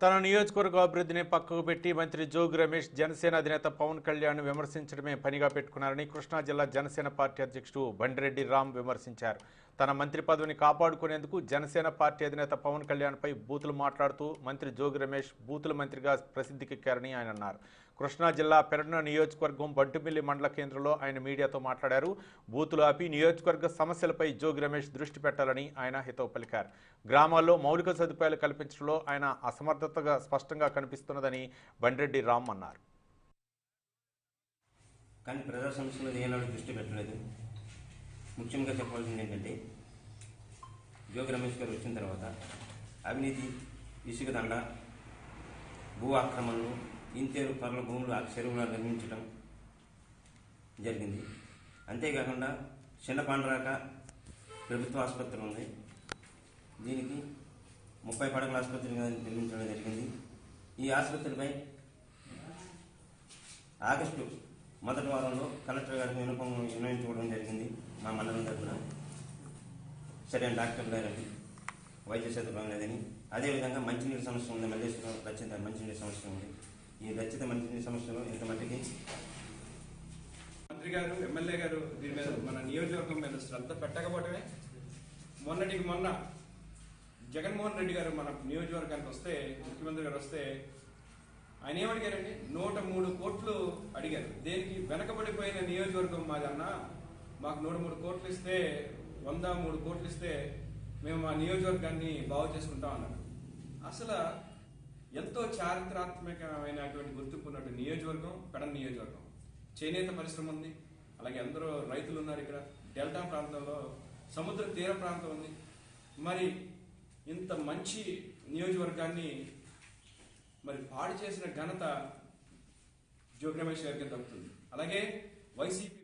తన నియోజకవర్గ అభివృద్ధిని పక్కకు పెట్టి మంత్రి జోగి రమేష్ జనసేన అధినేత పవన్ కళ్యాణ్ విమర్శించడమే పనిగా పెట్టుకున్నారని కృష్ణా జిల్లా జనసేన పార్టీ అధ్యక్షుడు బండిరెడ్డి రామ్ విమర్శించారు. తన మంత్రి పదవిని కాపాడుకునేందుకు జనసేన పార్టీ అధినేత పవన్ కళ్యాణ్పై బూతులు మాట్లాడుతూ మంత్రి జోగి రమేష్ బూతుల మంత్రిగా ప్రసిద్ధికెక్కారని ఆయన అన్నారు. కృష్ణా జిల్లా పెరణ నియోజకవర్గం బంటుమిల్లి మండల కేంద్రంలో ఆయన మీడియాతో మాట్లాడారు. బూతులు ఆపి నియోజకవర్గ సమస్యలపై జోగి రమేష్ దృష్టి పెట్టాలని ఆయన హితవు పలికారు. గ్రామాల్లో మౌలిక సదుపాయాలు కల్పించడంలో ఆయన అసమర్థతగా స్పష్టంగా కనిపిస్తున్నదని బండిరెడ్డి రామ్ అన్నారు. కానీ ప్రజా సమస్యలు ఏనాడు దృష్టి పెట్టలేదు. ముఖ్యంగా చెప్పాల్సింది ఏంటంటే జోగి రమేష్ గారు వచ్చిన తర్వాత అవినీతి, ఇసుక దండ, భూ ఆక్రమణలు, ఇంతేరు పర్ల భూములు చెరువులు నిర్మించడం జరిగింది. అంతేకాకుండా చిన్న పాండ్రాక ప్రభుత్వ ఆసుపత్రి ఉంది. దీనికి 30 పడకల ఆసుపత్రి నిర్మించడం జరిగింది. ఈ ఆసుపత్రిపై ఆగస్టు మొదటి వారంలో కలెక్టర్ గారికి విన్నవించుకోవడం జరిగింది. మా మండలం తరఫున సరైన డాక్టర్ లేరని, వైద్య సదుపాయం లేదని, అదేవిధంగా మంచినీటి సమస్య ఉంది. మల్లేశ్వరం రచిత మంచినీటి సమస్య ఉంది. ఈ రచిత మంచినీటి సమస్యలో ఇంత మట్టికి మంత్రి గారు, ఎమ్మెల్యే గారు దీని మీద మన నియోజకవర్గం మీద శ్రద్ధ పెట్టకపోవటమే. మొన్నటికి మొన్న జగన్మోహన్ రెడ్డి గారు మన నియోజకవర్గానికి వస్తే, ముఖ్యమంత్రి గారు వస్తే ఆయన ఏమడిగారండి? 103 కోట్లు అడిగారు. దేనికి? వెనకబడిపోయిన నియోజకవర్గం మాదన్న, మాకు 103 కోట్లు ఇస్తే, 103 కోట్లు ఇస్తే మేము మా నియోజకవర్గాన్ని బాగు చేసుకుంటాం అన్నారు. అసలు ఎంతో చారిత్రాత్మకమైనటువంటి గుర్తింపు ఉన్నటువంటి నియోజకవర్గం పెడన నియోజకవర్గం. చేనేత పరిశ్రమ ఉంది, అలాగే ఎందరో రైతులు ఉన్నారు. ఇక్కడ డెల్టా ప్రాంతంలో సముద్ర తీర ప్రాంతం ఉంది. మరి ఇంత మంచి నియోజకవర్గాన్ని మరి పాడు చేసిన ఘనత జోగి రమేష్ గారికి దక్కుతుంది. అలాగే వైసీపీ